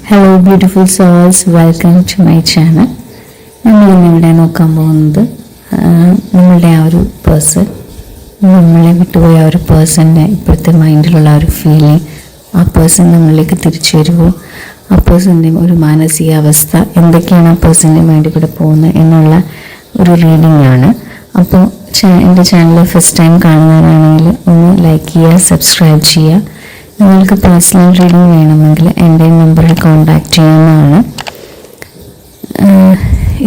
Hello beautiful souls, welcome to my channel. നമ്മളിന്നിവിടെ നോക്കാൻ പോകുന്നത് നമ്മളുടെ ആ ഒരു പേഴ്സൺ, നമ്മളെ വിട്ടുപോയ ആ ഒരു പേഴ്സൻ്റെ ഇപ്പോഴത്തെ മൈൻഡിലുള്ള ആ ഒരു ഫീലിംഗ്, ആ പേഴ്സൺ നമ്മളിലേക്ക് തിരിച്ചു വരുമോ, ആ പേഴ്സൻ്റെ ഒരു മാനസികാവസ്ഥ എന്തൊക്കെയാണ് ആ പേഴ്സൻ്റെ മൈൻഡിൽ കൂടെ പോകുന്നത് എന്നുള്ള ഒരു റീഡിംഗ് ആണ്. അപ്പോൾ എൻ്റെ ചാനൽ ഫസ്റ്റ് ടൈം കാണുന്നവരാണെങ്കിൽ ഒന്ന് ലൈക്ക് ചെയ്യുക, സബ്സ്ക്രൈബ് ചെയ്യുക. നിങ്ങൾക്ക് പേഴ്സണൽ റീഡിംഗ് വേണമെങ്കിൽ എൻ്റെ നമ്പറിൽ കോൺടാക്റ്റ് ചെയ്യാവുന്നതാണ്.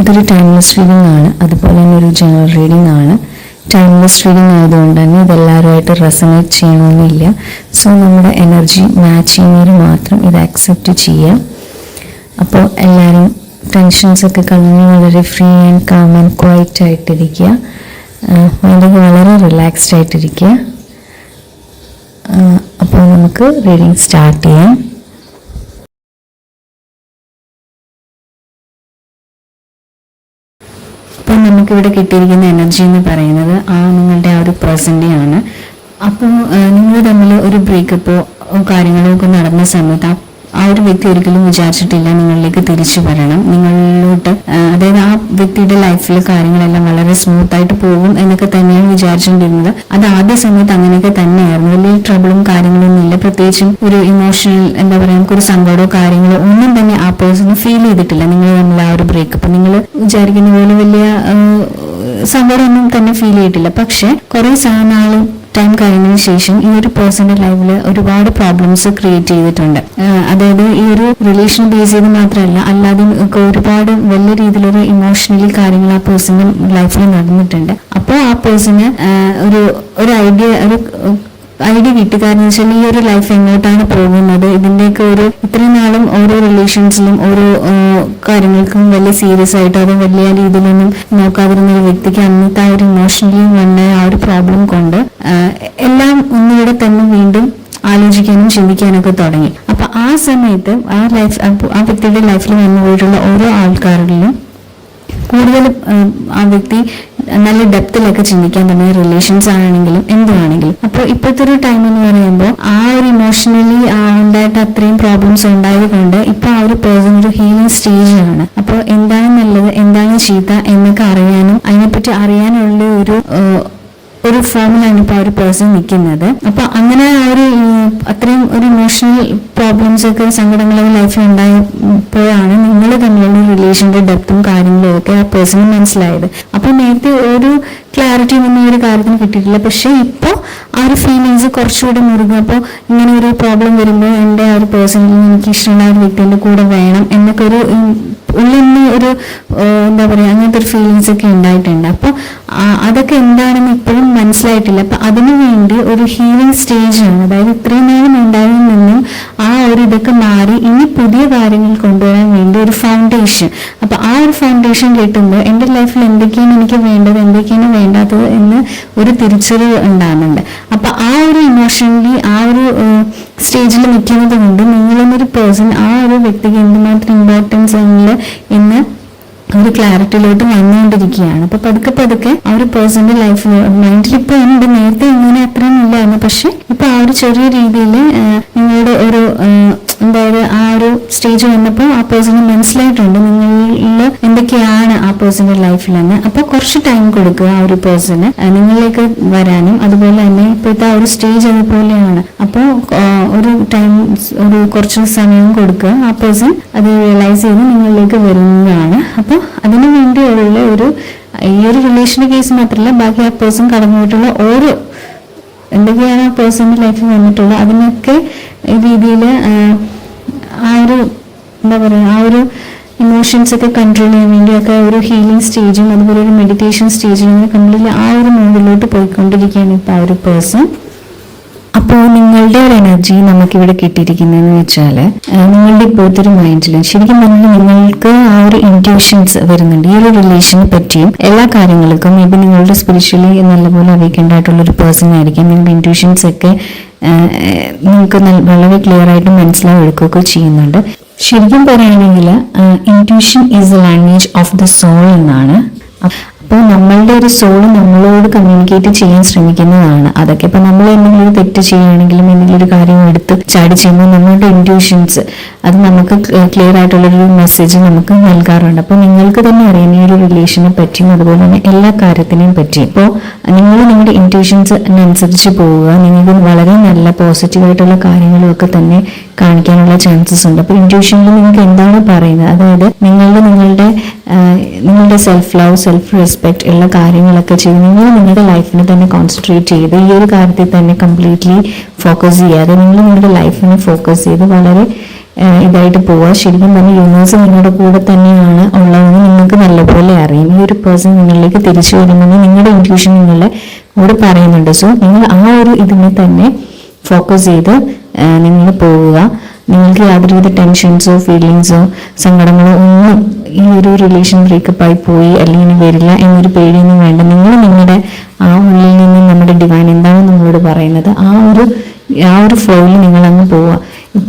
ഇതൊരു ടൈംലെസ് റീഡിംഗ് ആണ്, അതുപോലെ തന്നെ ഒരു ജനറൽ റീഡിംഗ് ആണ്. ടൈംലെസ് റീഡിംഗ് ആയതുകൊണ്ട് തന്നെ ഇതെല്ലാവരുമായിട്ട് റെസണേറ്റ് ചെയ്യണമെന്നില്ല. സോ നമ്മുടെ എനർജി മാച്ച് ചെയ്യുന്നവർ മാത്രം ഇത് അക്സെപ്റ്റ് ചെയ്യുക. അപ്പോൾ എല്ലാവരും ടെൻഷൻസൊക്കെ കളഞ്ഞ് വളരെ free and calm and quiet ആയിട്ടിരിക്കുക, മൈൻഡൊക്കെ വളരെ റിലാക്സ്ഡ് ആയിട്ടിരിക്കുക. അപ്പോൾ നമുക്ക് റീഡിംഗ് സ്റ്റാർട്ട് ചെയ്യാം. അപ്പോൾ നമുക്കിവിടെ കിട്ടിയിരിക്കുന്ന എനർജി എന്ന് പറയുന്നത് നിങ്ങളുടെ ആ ഒരു പേഴ്സൻ്റെയാണ്. അപ്പോൾ നിങ്ങൾ തമ്മിൽ ഒരു ബ്രേക്കപ്പോ കാര്യങ്ങളോ ഒക്കെ നടന്ന സമയത്ത് ആ ഒരു വ്യക്തി ഒരിക്കലും വിചാരിച്ചിട്ടില്ല നിങ്ങളിലേക്ക് തിരിച്ചു വരണം, നിങ്ങളിലോട്ട്, അതായത് ആ വ്യക്തിയുടെ ലൈഫിൽ കാര്യങ്ങളെല്ലാം വളരെ സ്മൂത്ത് ആയിട്ട് പോകും എന്നൊക്കെ തന്നെയാണ് വിചാരിച്ചുകൊണ്ടിരുന്നത്. അത് ആദ്യ സമയത്ത് അങ്ങനെയൊക്കെ തന്നെയായിരുന്നു. വലിയ ട്രബിളും കാര്യങ്ങളൊന്നും ഇല്ല, പ്രത്യേകിച്ചും ഒരു ഇമോഷണൽ എന്താ പറയുക, നമുക്കൊരു സങ്കടമോ കാര്യങ്ങളോ ഒന്നും തന്നെ ആ പേഴ്സണ് ഫീൽ ചെയ്തിട്ടില്ല. നിങ്ങൾ തമ്മിൽ ആ ഒരു ബ്രേക്കപ്പ് നിങ്ങൾ വിചാരിക്കുന്ന പോലെ വലിയ സങ്കടമൊന്നും തന്നെ ഫീൽ ചെയ്തിട്ടില്ല. പക്ഷെ കുറെ നാളും ടൈം കഴിഞ്ഞതിന് ശേഷം ഈ ഒരു പേഴ്സന്റെ ലൈഫിൽ ഒരുപാട് പ്രോബ്ലംസ് ക്രിയേറ്റ് ചെയ്തിട്ടുണ്ട്. അതായത് ഈ ഒരു റിലേഷൻ ബേസ് ചെയ്ത് മാത്രമല്ല, അല്ലാതെ ഒരുപാട് വലിയ രീതിയിലൊരു ഇമോഷണലി കാര്യങ്ങൾ ആ പേഴ്സന്റെ ലൈഫിൽ നടന്നിട്ടുണ്ട്. അപ്പോൾ ആ പേഴ്സന് ഒരു ഐഡിയ കിട്ടി. കാരണം വെച്ചാൽ ഈ ഒരു ലൈഫ് എങ്ങോട്ടാണ് പോകുന്നത്, ഇതിന്റെയൊക്കെ ഇത്രയും നാളും ഓരോ റിലേഷൻസിലും ഓരോ കാര്യങ്ങൾക്കും വലിയ സീരിയസ് ആയിട്ട് അത് വലിയ രീതിയിലൊന്നും നോക്കാതിരുന്ന ഒരു വ്യക്തിക്ക് അന്നത്തെ ആ ഒരു ഇമോഷണലി വന്ന ആ ഒരു പ്രോബ്ലം കൊണ്ട് എല്ലാം ഒന്നിവിടെ തന്നെ വീണ്ടും ആലോചിക്കാനും ചിന്തിക്കാനൊക്കെ തുടങ്ങി. അപ്പൊ ആ സമയത്ത് ആ വ്യക്തിയുടെ ലൈഫിൽ വന്നു പോയിട്ടുള്ള ഓരോ ആൾക്കാരിലും കൂടുതൽ ആ വ്യക്തി നല്ല ഡെപ്തിലൊക്കെ ചിന്തിക്കാൻ തുടങ്ങിയ റിലേഷൻസ് ആണെങ്കിലും എന്തുവാണെങ്കിലും. അപ്പോൾ ഇപ്പോഴത്തെ ഒരു ടൈം എന്ന് പറയുമ്പോൾ ആ ഒരു ഇമോഷണലി ഉണ്ടായിട്ട് അത്രയും പ്രോബ്ലംസ് ഉണ്ടായത് കൊണ്ട് ഇപ്പൊ ആ ഒരു പേഴ്സൺ ഒരു ഹീലിംഗ് സ്റ്റേജ് ആണ്. അപ്പോൾ എന്താണ് നല്ലത്, എന്താണ് ചീത്ത എന്നൊക്കെ അറിയാനും അതിനെപ്പറ്റി അറിയാനുള്ള ഒരു ഫോമിലാണ് ഇപ്പൊ ആ ഒരു പേഴ്സൺ നിൽക്കുന്നത്. അപ്പൊ അങ്ങനെ ആ ഒരു അത്രയും ഒരു ഇമോഷണൽ പ്രോബ്ലംസ് ഒക്കെ സങ്കടങ്ങളൊക്കെ ലൈഫിൽ ഉണ്ടായപ്പോഴാണ് നിങ്ങൾ തമ്മിലുള്ള റിലേഷന്റെ ഡെപ്തും കാര്യങ്ങളും ഒക്കെ ആ പേഴ്സണ് മനസ്സിലായത്. അപ്പൊ നേരത്തെ ഒരു ക്ലാരിറ്റി ഒന്നും ഈ ഒരു കാര്യത്തിന് കിട്ടിയിട്ടില്ല. പക്ഷെ ഇപ്പോൾ ആ ഒരു ഫീലിങ്സ് കുറച്ചുകൂടെ മുറുകും. അപ്പോൾ ഇങ്ങനെ ഒരു പ്രോബ്ലം വരുമ്പോൾ എൻ്റെ ആ ഒരു പേഴ്സണിൽ എനിക്ക് ഇഷ്ടമുള്ള ഒരു വ്യക്തിന്റെ കൂടെ വേണം എന്നൊക്കെ ഉള്ളിൽ ഒരു എന്താ പറയാ, അങ്ങനത്തെ ഒരു ഫീലിങ്സ് ഒക്കെ ഉണ്ടായിട്ടുണ്ട്. അപ്പോൾ അതൊക്കെ എന്താണെന്ന് ഇപ്പോഴും മനസ്സിലായിട്ടില്ല. അപ്പൊ അതിനു വേണ്ടി ഒരു ഹീലിംഗ് സ്റ്റേജ് ആണ്. അതായത് ഇത്രയും നേരം ഉണ്ടായതിൽ നിന്നും ആ ഒരു ഇതൊക്കെ മാറി ഇനി പുതിയ കാര്യങ്ങൾ കൊണ്ടുവരാൻ വേണ്ടി ഒരു ഫൗണ്ടേഷൻ. അപ്പൊ ആ ഒരു ഫൗണ്ടേഷൻ കിട്ടുമ്പോൾ എൻ്റെ ലൈഫിൽ എന്തൊക്കെയാണ് എനിക്ക് വേണ്ടത്, എന്തൊക്കെയാണ് വേണ്ടാത്തത് എന്ന് ഒരു തിരിച്ചറിവ് ഉണ്ടാകുന്നുണ്ട്. അപ്പൊ ആ ഒരു ഇമോഷണലി ആ ഒരു സ്റ്റേജിൽ നിൽക്കുന്നത് കൊണ്ട് നിങ്ങളെന്നൊരു പേഴ്സൺ ആ ഒരു വ്യക്തിക്ക് എന്തുമാത്രം ഇമ്പോർട്ടൻസ് ഉണ്ട് എന്ന് ഒരു ക്ലാരിറ്റിയിലോട്ട് വന്നുകൊണ്ടിരിക്കുകയാണ്. അപ്പൊ പതുക്കെ ആ ഒരു പേഴ്സന്റെ ലൈഫിൽ മൈൻഡിൽ ഇപ്പൊ ഉണ്ട്, നേരത്തെ ഇങ്ങനെ അത്രയും ഇല്ലായിരുന്നു. പക്ഷെ ഇപ്പൊ ആ ഒരു ചെറിയ രീതിയിൽ നിങ്ങളുടെ ഒരു എന്തായത് ആ ഒരു സ്റ്റേജ് വന്നപ്പോൾ ആ പേഴ്സണ് മനസ്സിലായിട്ടുണ്ട് നിങ്ങളിൽ എന്തൊക്കെയാണ് ആ പേഴ്സന്റെ ലൈഫിലെന്ന്. അപ്പൊ കുറച്ച് ടൈം കൊടുക്കുക ആ ഒരു പേഴ്സണ് നിങ്ങളിലേക്ക് വരാനും. അതുപോലെ തന്നെ ഇപ്പോഴത്തെ ആ ഒരു സ്റ്റേജ് അതുപോലെയാണ്. അപ്പോൾ കുറച്ച് സമയം കൊടുക്കുക, ആ പേഴ്സൺ അത് റിയലൈസ് ചെയ്ത് നിങ്ങളിലേക്ക് വരുന്നതാണ്. അപ്പോൾ അതിനു വേണ്ടിയുള്ള ഈ ഒരു റിലേഷന്റെ കേസ് മാത്രമല്ല, ബാക്കി ആ പേഴ്സൺ കടന്നു പോയിട്ടുള്ള ഓരോ എന്തൊക്കെയാണ് ആ പേഴ്സന്റെ ലൈഫിൽ വന്നിട്ടുള്ളത് അതിനൊക്കെ രീതിയിൽ ആ ഒരു എന്താ പറയുക, ആ ഒരു ഇമോഷൻസ് ഒക്കെ കൺട്രോൾ ചെയ്യാൻ വേണ്ടിയൊക്കെ ഒരു ഹീലിംഗ് സ്റ്റേജും അതുപോലെ ഒരു മെഡിറ്റേഷൻ സ്റ്റേജും കംപ്ലീറ്റ്ലി ആ ഒരു മൂഡിലോട്ട് പോയിക്കൊണ്ടിരിക്കുകയാണ് ഇപ്പൊ ആ ഒരു പേഴ്സൺ. അപ്പോൾ നിങ്ങളുടെ ഒരു എനർജി നമുക്കിവിടെ കിട്ടിയിരിക്കുന്നതെന്ന് വെച്ചാൽ നിങ്ങളുടെ ഇപ്പോഴത്തെ ഒരു മൈൻഡിൽ ശരിക്കും പറഞ്ഞാൽ നിങ്ങൾക്ക് ആ ഒരു ഇൻറ്റ്യൂഷൻസ് വരുന്നുണ്ട് ഈ ഒരു റിലേഷനെ പറ്റിയും എല്ലാ കാര്യങ്ങൾക്കും. മേ ബി നിങ്ങളുടെ സ്പിരിച്വലി നല്ലപോലെ അറിയിക്കേണ്ടതായിട്ടുള്ള ഒരു പേഴ്സൺ ആയിരിക്കും. നിങ്ങളുടെ ഇൻറ്റ്യൂഷൻസ് ഒക്കെ നിങ്ങൾക്ക് വളരെ ക്ലിയർ ആയിട്ട് മനസ്സിലാവുകയൊക്കെ ചെയ്യുന്നുണ്ട്. ശരിക്കും പറയുകയാണെങ്കിൽ intuition is a language of the soul എന്നാണ്. അപ്പോൾ നമ്മളുടെ ഒരു സോൾ നമ്മളോട് കമ്മ്യൂണിക്കേറ്റ് ചെയ്യാൻ ശ്രമിക്കുന്നതാണ്. അതൊക്കെ ഇപ്പൊ നമ്മൾ എന്തെങ്കിലും ഒരു തെറ്റ് ചെയ്യുകയാണെങ്കിലും എന്തെങ്കിലും ഒരു കാര്യം എടുത്ത് ചാടി ചെയ്യുമ്പോൾ നമ്മളുടെ ഇൻറ്റ്യൂഷൻസ് അത് നമുക്ക് ക്ലിയർ ആയിട്ടുള്ളൊരു മെസ്സേജ് നമുക്ക് നൽകാറുണ്ട്. അപ്പോൾ നിങ്ങൾക്ക് തന്നെ അറിയാം ഈ ഒരു റിലേഷനെ പറ്റിയും അതുപോലെ തന്നെ എല്ലാ കാര്യത്തിനെയും പറ്റിയും. ഇപ്പോൾ നിങ്ങൾ നിങ്ങളുടെ ഇൻറ്റ്യൂഷൻസ് അനുസരിച്ച് പോവുക, നിങ്ങൾക്ക് വളരെ നല്ല പോസിറ്റീവായിട്ടുള്ള കാര്യങ്ങളും ഒക്കെ തന്നെ കാണിക്കാനുള്ള ചാൻസസ് ഉണ്ട്. അപ്പോൾ ഇൻറ്റ്യൂഷനിൽ നിങ്ങൾക്ക് എന്താണ് പറയുന്നത്, അതായത് നിങ്ങളുടെ സെൽഫ് ലവ്, സെൽഫ് റെസ്പെക്ട് ഉള്ള കാര്യങ്ങളൊക്കെ ചെയ്ത് നിങ്ങൾ നിങ്ങളുടെ ലൈഫിനെ തന്നെ കോൺസെൻട്രേറ്റ് ചെയ്ത് ഈ ഒരു കാര്യത്തിൽ തന്നെ കംപ്ലീറ്റ്ലി ഫോക്കസ് ചെയ്യാതെ നിങ്ങൾ നിങ്ങളുടെ ലൈഫിനെ ഫോക്കസ് ചെയ്ത് വളരെ ഇതായിട്ട് പോവുക. ശരിക്കും പറഞ്ഞാൽ യൂണിവേഴ്സ് നിങ്ങളുടെ കൂടെ തന്നെയാണ് ഉള്ളതെന്ന് നിങ്ങൾക്ക് നല്ലപോലെ അറിയാം. ഈ ഒരു പേഴ്സൺ നിങ്ങളിലേക്ക് തിരിച്ചു വരുമെന്ന് നിങ്ങളുടെ ഇൻറ്റ്യൂഷൻ നിങ്ങളെ കൂടെ പറയുന്നുണ്ട്. സോ നിങ്ങൾ ആ ഒരു ഇതിനെ തന്നെ ഫോക്കസ് ചെയ്ത് നിങ്ങൾ പോവുക. നിങ്ങൾക്ക് യാതൊരുവിധ ടെൻഷൻസോ ഫീലിങ്സോ സങ്കടങ്ങളോ ഒന്നും ഈ ഒരു റിലേഷൻ ബ്രേക്കപ്പ് ആയി പോയി അല്ലെങ്കിൽ വരില്ല എന്നൊരു പേടിയൊന്നും വേണ്ട. നിങ്ങൾ നിങ്ങളുടെ ആ ഉള്ളിൽ നിന്ന് നമ്മുടെ ഡിവൈൻ എന്താണ് നമ്മളോട് പറയുന്നത് ആ ഒരു ഫ്ലോയിൽ നിങ്ങൾ അങ്ങ് പോവുക.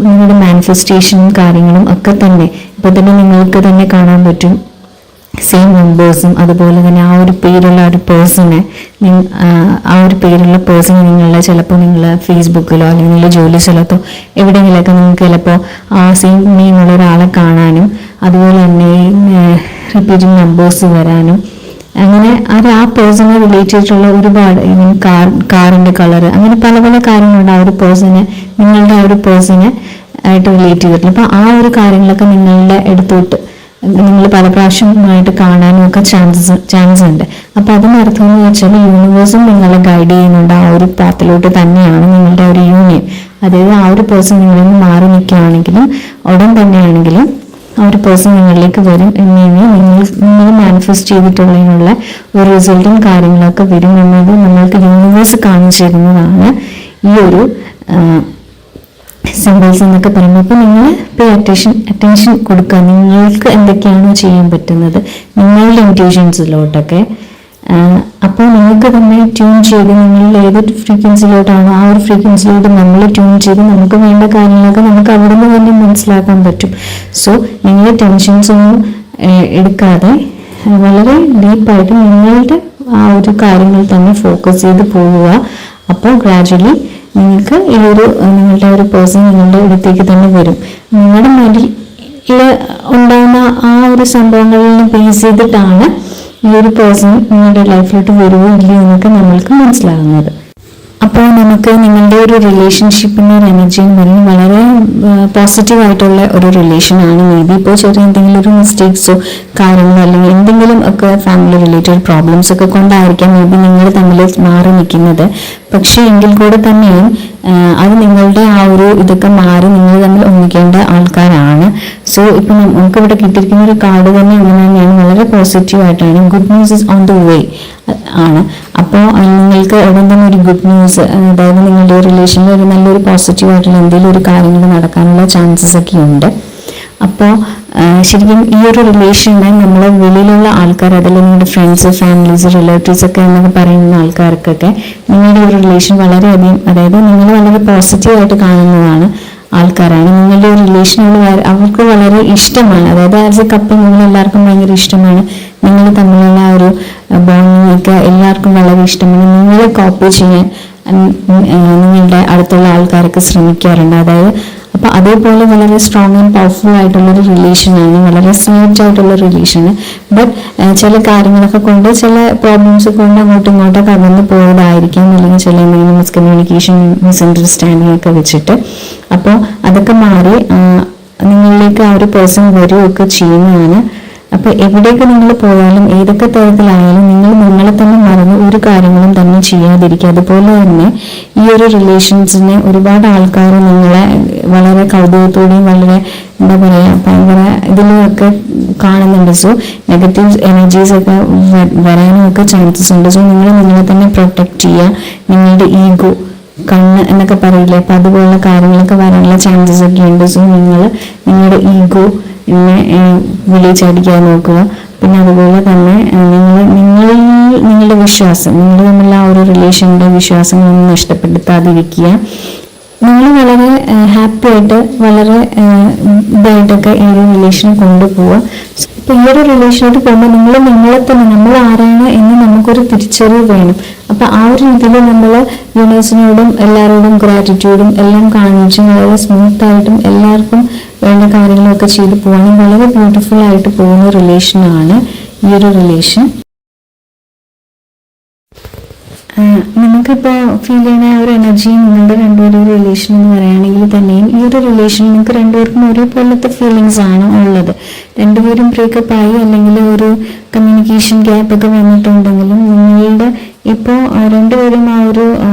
നിങ്ങളുടെ മാനിഫെസ്റ്റേഷനും കാര്യങ്ങളും ഒക്കെ തന്നെ ഇപ്പൊ തന്നെ നിങ്ങൾക്ക് തന്നെ കാണാൻ പറ്റും. സെയിം നമ്പേഴ്സും അതുപോലെ തന്നെ ആ ഒരു പേരുള്ള ഒരു പേഴ്സണെ നിങ്ങളുടെ ചിലപ്പോൾ നിങ്ങൾ ഫേസ്ബുക്കിലോ അല്ലെങ്കിൽ നിങ്ങളുടെ ജോലി സ്ഥലത്തോ എവിടെയെങ്കിലുമൊക്കെ നിങ്ങൾക്ക് ചിലപ്പോൾ ആ സെയിം നെയിമുള്ള ഒരാളെ കാണാനും അതുപോലെ തന്നെ റിപ്പീറ്റിംഗ് നമ്പേഴ്സ് വരാനും അങ്ങനെ ആ പേഴ്സണെ റിലേറ്റ് ചെയ്തിട്ടുള്ള ഒരുപാട് കാറിന്റെ കളർ അങ്ങനെ പല പല കാര്യങ്ങളുണ്ട്. ആ ഒരു പേഴ്സണെ നിങ്ങളുടെ ആ ഒരു പേഴ്സണെ ആയിട്ട് റിലേറ്റ് ചെയ്തിട്ടുള്ള അപ്പൊ ആ ഒരു കാര്യങ്ങളൊക്കെ നിങ്ങളുടെ എടുത്തോട്ട് നിങ്ങൾ പല പ്രാവശ്യമായിട്ട് കാണാനും ഒക്കെ ചാൻസ് ഉണ്ട്. അപ്പൊ അതിനർത്ഥം എന്ന് വെച്ചാൽ യൂണിവേഴ്സും നിങ്ങളെ ഗൈഡ് ചെയ്യുന്നുണ്ട് ആ ഒരു പാത്തിലോട്ട് തന്നെയാണ് നിങ്ങളുടെ ഒരു യൂണിയൻ. അതായത് ആ ഒരു പേഴ്സൺ നിങ്ങളിൽ നിന്ന് മാറി നിൽക്കുകയാണെങ്കിലും ഉടൻ തന്നെയാണെങ്കിലും ആ ഒരു പേഴ്സൺ നിങ്ങളിലേക്ക് വരും എന്നു നിങ്ങൾ മാനിഫെസ്റ്റ് ചെയ്തിട്ടുള്ളതിനുള്ള ഒരു റിസൾട്ടും കാര്യങ്ങളൊക്കെ വരും എന്നത് നമ്മൾക്ക് യൂണിവേഴ്സ് കാണിച്ചു തരുന്നതാണ് ഈ ഒരു സിമ്പിൾസ് എന്നൊക്കെ പറയുമ്പോൾ. അപ്പോൾ നിങ്ങൾ പേ അറ്റൻഷൻ കൊടുക്കുക. നിങ്ങൾക്ക് എന്തൊക്കെയാണോ ചെയ്യാൻ പറ്റുന്നത് നിങ്ങളുടെ ഇൻറ്റ്യൂഷൻസിലോട്ടൊക്കെ. അപ്പോൾ നിങ്ങൾക്ക് തന്നെ ട്യൂൺ ചെയ്ത് നിങ്ങൾ ഏതൊരു ഫ്രീക്വൻസിയിലോട്ടാണോ ആ ഒരു ഫ്രീക്വൻസിയിലോട്ട് നമ്മൾ ട്യൂൺ ചെയ്ത് നമുക്ക് വേണ്ട കാര്യങ്ങളൊക്കെ നമുക്ക് അവിടെ നിന്ന് തന്നെ മനസ്സിലാക്കാൻ പറ്റും. സോ നിങ്ങൾ ടെൻഷൻസ് ഒന്നും എടുക്കാതെ വളരെ ഡീപ്പായിട്ട് നിങ്ങളുടെ ആ ഒരു കാര്യങ്ങൾ തന്നെ ഫോക്കസ് ചെയ്ത് പോവുക. അപ്പോൾ ഗ്രാജുവലി നിങ്ങൾക്ക് ഈ ഒരു നിങ്ങളുടെ ഒരു പേഴ്സൺ നിങ്ങളുടെ അടുത്തേക്ക് തന്നെ വരും. നിങ്ങളുടെ മൈൻഡിൽ ഉണ്ടാകുന്ന ആ ഒരു സംഭവങ്ങളിൽ ബേസ് ചെയ്തിട്ടാണ് ഈ ഒരു പേഴ്സൺ നിങ്ങളുടെ ലൈഫിലോട്ട് വരുമോ ഇല്ലയോ എന്നൊക്കെ നമ്മൾക്ക് മനസ്സിലാകുന്നത്. അപ്പോൾ നമുക്ക് നിങ്ങളുടെ ഒരു റിലേഷൻഷിപ്പിൻ്റെ ഒരു എനർജി എന്ന് പറയുന്നത് വളരെ പോസിറ്റീവായിട്ടുള്ള ഒരു റിലേഷനാണ്. മേ ബി ഇപ്പോൾ ചെറിയ എന്തെങ്കിലും ഒരു മിസ്റ്റേക്സോ കാര്യങ്ങളോ അല്ലെങ്കിൽ എന്തെങ്കിലും ഒക്കെ ഫാമിലി റിലേറ്റഡ് പ്രോബ്ലംസ് ഒക്കെ കൊണ്ടായിരിക്കാം മേ ബി നിങ്ങൾ തമ്മിൽ മാറി നിൽക്കുന്നത്. പക്ഷേ എങ്കിൽ കൂടെ തന്നെയും അത് നിങ്ങളുടെ ആ ഒരു ഇതൊക്കെ മാറി നിങ്ങൾ തമ്മിൽ ഒന്നിക്കേണ്ട ആൾക്കാരാണ്. സോ ഇപ്പം നമുക്ക് ഇവിടെ കിട്ടിയിരിക്കുന്ന ഒരു കാർഡ് തന്നെ അങ്ങനെ തന്നെയാണ്, വളരെ പോസിറ്റീവായിട്ടാണ്. Good news is on the way ആണ്. അപ്പോൾ നിങ്ങൾക്ക് ഉടൻ തന്നെ ഒരു ഗുഡ് ന്യൂസ്, അതായത് നിങ്ങളുടെ റിലേഷനിൽ ഒരു നല്ലൊരു പോസിറ്റീവായിട്ടുള്ള എന്തെങ്കിലും ഒരു കാര്യങ്ങൾ നടക്കാനുള്ള ചാൻസസ് ഒക്കെ ഉണ്ട്. അപ്പോൾ ശരിക്കും ഈ ഒരു റിലേഷനെ നമ്മളെ വെളിയിലുള്ള ആൾക്കാർ, അതല്ല നിങ്ങളുടെ ഫ്രണ്ട്സ്, ഫാമിലീസ്, റിലേറ്റീവ്സ് ഒക്കെ എന്നൊക്കെ പറയുന്ന ആൾക്കാർക്കൊക്കെ നിങ്ങളുടെ ഒരു റിലേഷൻ വളരെയധികം, അതായത് നിങ്ങൾ വളരെ പോസിറ്റീവായിട്ട് കാണുന്നതാണ് ആൾക്കാരാണ്. നിങ്ങളുടെ ഒരു റിലേഷനുള്ള അവർക്ക് വളരെ ഇഷ്ടമാണ്. അതായത് ആസ് എ കപ്പിൾ നിങ്ങൾ എല്ലാവർക്കും ഭയങ്കര ഇഷ്ടമാണ്. നിങ്ങൾ തമ്മിലുള്ള ആ ഒരു ബോണ്ടിങ് ഒക്കെ എല്ലാവർക്കും വളരെ ഇഷ്ടമാണ്. നിങ്ങളെ കോപ്പി ചെയ്യാൻ നിങ്ങളുടെ അടുത്തുള്ള ആൾക്കാരൊക്കെ ശ്രമിക്കാറുണ്ട്. അതായത് അപ്പൊ അതേപോലെ വളരെ സ്ട്രോങ് ആൻഡ് പവർഫുൾ ആയിട്ടുള്ളൊരു റിലേഷനാണ്, വളരെ സ്വീറ്റ് ആയിട്ടുള്ള റിലേഷന്. ബട്ട് ചില കാര്യങ്ങളൊക്കെ കൊണ്ട് ചില പ്രോബ്ലംസ് കൊണ്ട് അങ്ങോട്ടും ഇങ്ങോട്ടൊക്കെ അകന്ന് പോയതായിരിക്കാം, അല്ലെങ്കിൽ ചില എന്തെങ്കിലും മിസ്കമ്മ്യൂണിക്കേഷൻ, മിസ്അണ്ടർസ്റ്റാൻഡിങ് ഒക്കെ വെച്ചിട്ട്. അപ്പോൾ അതൊക്കെ മാറി നിങ്ങളിലേക്ക് ആ ഒരു പേഴ്സൺ വരികയൊക്കെ ചെയ്യുന്നതാണ്. അപ്പൊ എവിടേക്ക് നിങ്ങൾ പോയാലും ഏതൊക്കെ തരത്തിലായാലും നിങ്ങൾ നിങ്ങളെ തന്നെ മറന്ന് ഒരു കാര്യങ്ങളും തന്നെ ചെയ്യാതിരിക്കുക. അതുപോലെ തന്നെ ഈ ഒരു റിലേഷൻസിനെ ഒരുപാട് ആൾക്കാർ നിങ്ങളെ വളരെ കൗതുകത്തോടെയും വളരെ എന്താ പറയാ ഭയങ്കര ഇതിലൊക്കെ കാണുന്നുണ്ട്. സോ നെഗറ്റീവ് എനർജീസ് ഒക്കെ വരാനും ഒക്കെ ചാൻസസ് ഉണ്ട്. സോ നിങ്ങൾ നിങ്ങളെ തന്നെ പ്രൊട്ടക്ട് ചെയ്യുക. നിങ്ങളുടെ ഈഗോ, കണ്ണ് എന്നൊക്കെ പറയില്ലേ, അപ്പൊ അതുപോലുള്ള കാര്യങ്ങളൊക്കെ വരാനുള്ള ചാൻസസ് ഒക്കെ ഉണ്ട്. സോ നിങ്ങളുടെ ഈഗോ വിളിച്ചടിക്കാൻ നോക്കുക. പിന്നെ അതുപോലെ തന്നെ നിങ്ങളുടെ വിശ്വാസം, നിങ്ങൾ തമ്മിലുള്ള ആ ഒരു റിലേഷൻ്റെ വിശ്വാസങ്ങളൊന്നും നഷ്ടപ്പെടുത്താതിരിക്കുക. നിങ്ങൾ വളരെ ഹാപ്പി ആയിട്ട് വളരെ ഇതായിട്ടൊക്കെ ഈ ഒരു റിലേഷൻ കൊണ്ടുപോവുക. അപ്പൊ ഈ ഒരു റിലേഷനിലോട്ട് പോകുമ്പോൾ നിങ്ങൾ നിങ്ങളെ തന്നെ, നമ്മൾ ആരാണ് എന്ന് നമുക്കൊരു തിരിച്ചറിവ് വേണം. അപ്പൊ ആ ഒരു രീതിയിൽ നമ്മൾ യൂണിവേഴ്സിനോടും എല്ലാവരോടും ഗ്രാറ്റിറ്റ്യൂഡും എല്ലാം കാണിച്ചും വളരെ സ്മൂത്ത് ആയിട്ടും എല്ലാവർക്കും വേണ്ട കാര്യങ്ങളൊക്കെ ചെയ്ത് പോവാണെങ്കിൽ വളരെ ബ്യൂട്ടിഫുൾ ആയിട്ട് പോകുന്ന റിലേഷനാണ് ഈ ഒരു റിലേഷൻ. നിങ്ങൾക്കിപ്പോൾ ഫീൽ ചെയ്യുന്ന ഒരു എനർജി നിങ്ങളുടെ രണ്ടുപേരും റിലേഷൻ എന്ന് പറയുകയാണെങ്കിൽ തന്നെയും ഈ ഒരു റിലേഷൻ നിങ്ങൾക്ക് രണ്ടുപേർക്കും ഒരേപോലത്തെ ഫീലിങ്സ് ആണ് ഉള്ളത്. രണ്ടുപേരും ബ്രേക്കപ്പ് ആയി അല്ലെങ്കിൽ ഒരു കമ്മ്യൂണിക്കേഷൻ ഗ്യാപ്പ് ഒക്കെ വന്നിട്ടുണ്ടെങ്കിലും നിങ്ങളുടെ ഇപ്പോൾ രണ്ടുപേരും ആ ഒരു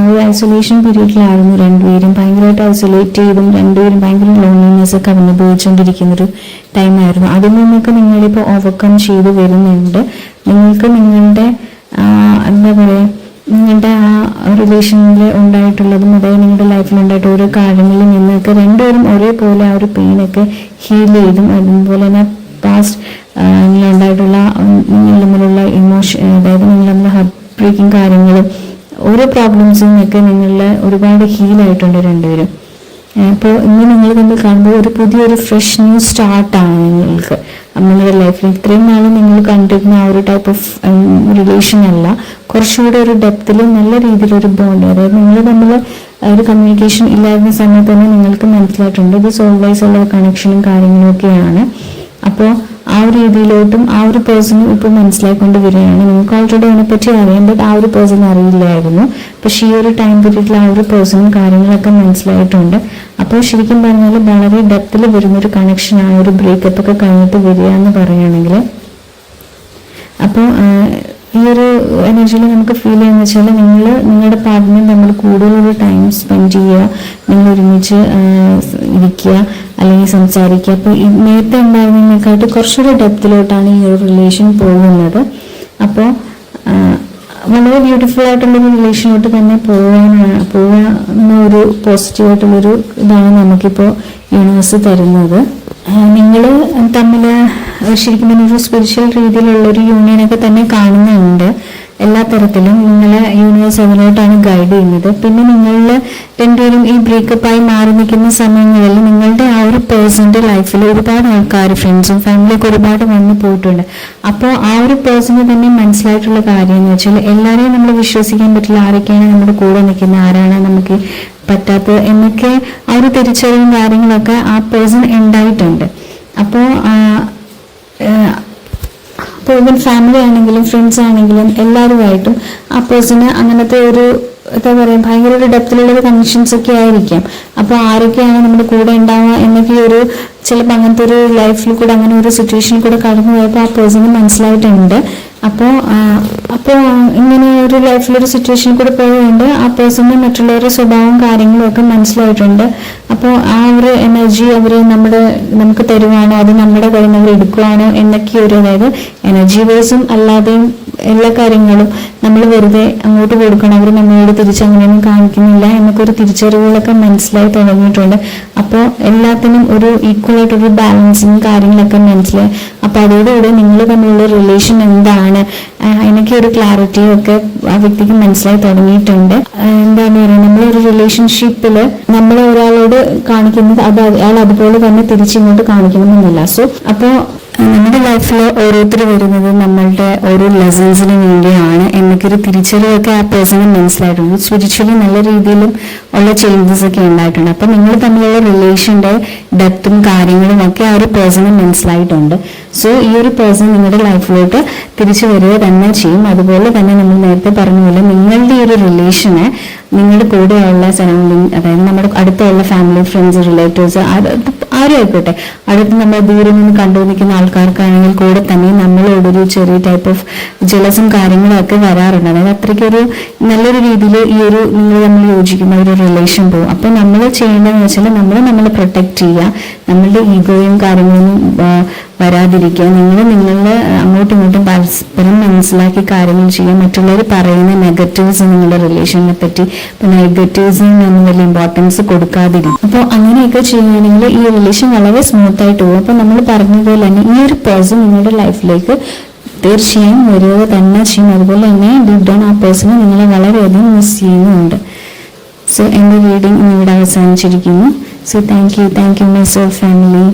ഐസൊലേഷൻ പീരീഡിലായിരുന്നു. രണ്ടുപേരും ഭയങ്കരമായിട്ട് ഐസൊലേറ്റ് ചെയ്തും രണ്ടുപേരും ഭയങ്കര ലോൺലിനെസ് ഒക്കെ അനുഭവിച്ചുകൊണ്ടിരിക്കുന്നൊരു ടൈമായിരുന്നു. അതിൽ നിന്നൊക്കെ നിങ്ങളിപ്പോൾ ഓവർകം ചെയ്ത് വരുന്നുണ്ട്. നിങ്ങൾക്ക് നിങ്ങളുടെ എന്താ പറയുക, നിങ്ങളുടെ ആ റിലേഷനിൽ ഉണ്ടായിട്ടുള്ളതും അതായത് നിങ്ങളുടെ ലൈഫിൽ ഉണ്ടായിട്ട് ഓരോ കാര്യങ്ങളിൽ നിന്നൊക്കെ രണ്ടുപേരും ഒരേപോലെ ആ ഒരു പെയിനൊക്കെ ഹീൽ ചെയ്തും അതുപോലെ തന്നെ പാസ്റ്റ് ഉണ്ടായിട്ടുള്ള നിങ്ങൾ തമ്മിലുള്ള ഇമോഷൻ, അതായത് നിങ്ങൾ തമ്മിൽ ഹാർട്ട് ബ്രേക്കിംഗ് കാര്യങ്ങളും ഓരോ പ്രോബ്ലംസും ഒക്കെ നിങ്ങളിൽ ഒരുപാട് ഹീലായിട്ടുണ്ട് രണ്ടുപേരും. അപ്പോൾ ഇന്ന് നിങ്ങൾ തമ്മിൽ കാണുമ്പോൾ ഒരു പുതിയൊരു ഫ്രഷ് ന്യൂ സ്റ്റാർട്ടാണ് നിങ്ങൾക്ക് നിങ്ങളുടെ ലൈഫിൽ. ഇത്രയും നാളും നിങ്ങൾ കണ്ടിരുന്ന ആ ഒരു ടൈപ്പ് ഓഫ് റിലേഷൻ അല്ല, കുറച്ചുകൂടെ ഒരു ഡെപ്തിൽ നല്ല രീതിയിലൊരു ബോണ്ട്, അതായത് നിങ്ങൾ തമ്മിൽ ഒരു കമ്മ്യൂണിക്കേഷൻ ഇല്ലായിരുന്ന സമയത്ത് തന്നെ നിങ്ങൾക്ക് മനസ്സിലായിട്ടുണ്ട് ഇത് ഓൾവേസ് ഉള്ള കണക്ഷനും കാര്യങ്ങളും ഒക്കെയാണ്. അപ്പോൾ ആ ഒരു രീതിയിലോട്ടും ആ ഒരു പേഴ്സണും ഇപ്പോൾ മനസ്സിലാക്കിക്കൊണ്ട് വരികയാണ്. നിങ്ങൾക്ക് ഓൾറെഡി അതിനെപ്പറ്റി അറിയാം, ബട്ട് ആ ഒരു പേഴ്സൺ അറിയില്ലായിരുന്നു. പക്ഷേ ഈ ഒരു ടൈം പീരീഡിൽ ആ ഒരു പേഴ്സണും കാര്യങ്ങളൊക്കെ മനസ്സിലായിട്ടുണ്ട്. അപ്പോൾ ശരിക്കും പറഞ്ഞാൽ വളരെ ഡെപ്തിൽ വരുന്നൊരു കണക്ഷനാണ് ഒരു ബ്രേക്കപ്പ് ഒക്കെ കഴിഞ്ഞിട്ട് വരിക എന്ന് പറയുകയാണെങ്കിൽ. അപ്പോൾ ഈ ഒരു എനർജിയിൽ നമുക്ക് ഫീൽ ചെയ്യുന്ന വെച്ചാൽ നിങ്ങളുടെ പാർട്ട്ണർ തമ്മിൽ കൂടുതലൊരു ടൈം സ്പെൻഡ് ചെയ്യുക, നിങ്ങൾ ഒരുമിച്ച് ഇരിക്കുക അല്ലെങ്കിൽ സംസാരിക്കുക. അപ്പോൾ നേരത്തെ ഉണ്ടായിരുന്നതിനെക്കാട്ട് കുറച്ചുകൂടി ഡെപ്തിലോട്ടാണ് ഈ ഒരു റിലേഷൻ പോകുന്നത്. അപ്പോൾ വളരെ ബ്യൂട്ടിഫുൾ ആയിട്ടുള്ളൊരു റിലേഷനിലോട്ട് തന്നെ പോകുന്ന ഒരു പോസിറ്റീവായിട്ടുള്ളൊരു ഇതാണ് നമുക്കിപ്പോൾ യൂണിവേഴ്സ് തരുന്നത്. നിങ്ങൾ തമ്മിൽ ശരിക്കും ഒരു സ്പിരിച്വൽ രീതിയിലുള്ളൊരു യൂണിയനൊക്കെ തന്നെ കാണുന്നുണ്ട്. എല്ലാ തരത്തിലും നിങ്ങളെ യൂണിവേഴ്സ് അതിലോട്ടാണ് ഗൈഡ് ചെയ്യുന്നത്. പിന്നെ നിങ്ങളിൽ രണ്ടുപേരും ഈ ബ്രേക്കപ്പായി മാറി നിൽക്കുന്ന സമയങ്ങളിൽ നിങ്ങളുടെ ആ ഒരു പേഴ്സണിന്റെ ലൈഫിൽ ഒരുപാട് ആൾക്കാർ, ഫ്രണ്ട്സും ഫാമിലിയൊക്കെ ഒരുപാട് വന്നു പോയിട്ടുണ്ട്. അപ്പോൾ ആ ഒരു പേഴ്സണ് തന്നെ മനസ്സിലായിട്ടുള്ള കാര്യം എന്ന് വെച്ചാൽ എല്ലാവരെയും നമ്മൾ വിശ്വസിക്കാൻ പറ്റില്ല. ആരൊക്കെയാണ് നമ്മുടെ കൂടെ നിൽക്കുന്നത്, ആരാണ് നമുക്ക് പറ്റാത്തത് എന്നൊക്കെ ആ ഒരു തിരിച്ചറിവും കാര്യങ്ങളൊക്കെ ആ പേഴ്സൺ ഉണ്ടായിട്ടുണ്ട്. അപ്പോൾ ഈവൻ ഫാമിലി ആണെങ്കിലും ഫ്രണ്ട്സ് ആണെങ്കിലും എല്ലാവരുമായിട്ടും ആ പേഴ്സണ് അങ്ങനത്തെ ഒരു എന്താ പറയുക ഭയങ്കര ഒരു ഡെപ്തിലുള്ള കണക്ഷൻസ് ഒക്കെ ആയിരിക്കാം. അപ്പോൾ ആരൊക്കെയാണ് നമ്മുടെ കൂടെ ഉണ്ടാവുക എന്നൊക്കെ ഒരു ചിലപ്പോൾ അങ്ങനത്തെ ഒരു ലൈഫിൽ കൂടെ അങ്ങനെ ഒരു സിറ്റുവേഷനിൽ കൂടെ കടന്നു പോയപ്പോൾ ആ പേഴ്സണ് മനസ്സിലായിട്ടുണ്ട്. അപ്പോൾ ഇങ്ങനെ ഒരു ലൈഫിലൊരു സിറ്റുവേഷനിൽ കൂടെ പോയതുകൊണ്ട് ആ പേഴ്സണ് മറ്റുള്ളവരുടെ സ്വഭാവവും കാര്യങ്ങളും ഒക്കെ മനസ്സിലായിട്ടുണ്ട്. അപ്പോൾ ആ ഒരു എനർജി അവർ നമുക്ക് തരുവാണോ അത് നമ്മുടെ കയ്യിൽ നിന്ന് അവർ എടുക്കുവാണോ എന്നൊക്കെ ഒരു, അതായത് എനർജി വൈസും അല്ലാതെയും എല്ലാ കാര്യങ്ങളും നമ്മൾ വെറുതെ അങ്ങോട്ട് കൊടുക്കണം, അവർ നമ്മളോട് തിരിച്ചങ്ങനെയൊന്നും കാണിക്കുന്നില്ല എന്നൊക്കെ ഒരു തിരിച്ചറിവുകളൊക്കെ മനസ്സിലായി തുടങ്ങിയിട്ടുണ്ട്. അപ്പോൾ എല്ലാത്തിനും ഒരു ഈക്വൽ ആയിട്ടൊരു ബാലൻസിങ് കാര്യങ്ങളൊക്കെ മനസ്സിലായി. അപ്പോൾ അതോടുകൂടി നിങ്ങൾ തമ്മിലുള്ള റിലേഷൻ എന്താണ് അതിനൊക്കെ ഒരു ക്ലാരിറ്റിയും ഒക്കെ ആ വ്യക്തിക്ക് മനസ്സിലായി തുടങ്ങിയിട്ടുണ്ട്. എന്താണ് പറയുക, നമ്മളൊരു റിലേഷൻഷിപ്പിൽ നമ്മൾ ഒരാളോട് കാണിക്കുന്നത് അത് അയാൾ അതുപോലെ തന്നെ തിരിച്ചിങ്ങോട്ട് കാണിക്കണമെന്നില്ല. സോ അപ്പോൾ നമ്മുടെ ലൈഫിൽ ഓരോരുത്തർ വരുന്നത് നമ്മളുടെ ഓരോ ലെസൺസിന് വേണ്ടിയാണ് എന്നൊക്കെ ഒരു തിരിച്ചറിവൊക്കെ ആ പേഴ്സണ് മനസ്സിലായിട്ടുണ്ട്. സ്പിരിച്വലി നല്ല രീതിയിലും ഉള്ള ചേഞ്ചസ് ഒക്കെ ഉണ്ടായിട്ടുണ്ട്. അപ്പൊ നിങ്ങൾ തമ്മിലുള്ള റിലേഷന്റെ ഡെപ്തും കാര്യങ്ങളും ഒക്കെ ആ ഒരു പേഴ്സണ് മനസ്സിലായിട്ടുണ്ട്. സോ ഈ ഒരു പേഴ്സൺ നിങ്ങളുടെ ലൈഫിലോട്ട് തിരിച്ചു വരിക തന്നെ ചെയ്യും. അതുപോലെ തന്നെ നമ്മൾ നേരത്തെ പറഞ്ഞ പോലെ നിങ്ങളുടെ ഈ ഒരു റിലേഷനെ നിങ്ങളുടെ കൂടെയുള്ള സറൗണ്ടിങ്, അതായത് നമ്മുടെ അടുത്തുള്ള ഫാമിലി, ഫ്രണ്ട്സ്, റിലേറ്റീവ്സ്, ആരും ആയിക്കോട്ടെ, അടുത്ത് നമ്മൾ ദൂരെ നിന്ന് കണ്ടു നിൽക്കുന്ന ആൾക്കാർക്കാണെങ്കിൽ കൂടെ തന്നെ നമ്മളോടൊരു ചെറിയ ടൈപ്പ് ഓഫ് ജലസും കാര്യങ്ങളും ഒക്കെ വരാറുണ്ട്. അതായത് അത്രയ്ക്കൊരു നല്ലൊരു രീതിയിൽ ഈ ഒരു നിങ്ങൾ തമ്മിൽ യോജിക്കുന്ന ഒരു റിലേഷൻ പോകും. അപ്പോൾ നമ്മൾ ചെയ്യേണ്ടതെന്ന് വെച്ചാൽ നമ്മൾ പ്രൊട്ടക്ട് ചെയ്യുക, നമ്മളുടെ ഈഗോയും കാര്യങ്ങളൊന്നും വരാതിരിക്കുക. നിങ്ങളുടെ അങ്ങോട്ടും ഇങ്ങോട്ടും പരസ്പരം മനസ്സിലാക്കി കാര്യങ്ങൾ ചെയ്യുക. മറ്റുള്ളവർ പറയുന്ന നെഗറ്റീവ്സ് നിങ്ങളുടെ റിലേഷനെ പറ്റി നെഗറ്റീവ്സിന് നമ്മൾ വലിയ ഇമ്പോർട്ടൻസ് കൊടുക്കാതിരിക്കും. അപ്പോൾ അങ്ങനെയൊക്കെ ചെയ്യുകയാണെങ്കിൽ ഈ റിലേഷൻ വളരെ സ്മൂത്ത് ആയിട്ട് പോകും. അപ്പോൾ നമ്മൾ പറഞ്ഞതുപോലെ തന്നെ ഈ ഒരു പേഴ്സൺ നിങ്ങളുടെ ലൈഫിലേക്ക് തീർച്ചയായും വരിക തന്നെ ചെയ്യും. അതുപോലെ തന്നെ ഡീപ് ഡൗൺ ആ പേഴ്സണ് നിങ്ങളെ വളരെയധികം മിസ് ചെയ്യുന്നുണ്ട്. സോ എൻ്റെ റീഡിങ് ഇവിടെ അവസാനിച്ചിരിക്കുന്നു. So thank you my soul family.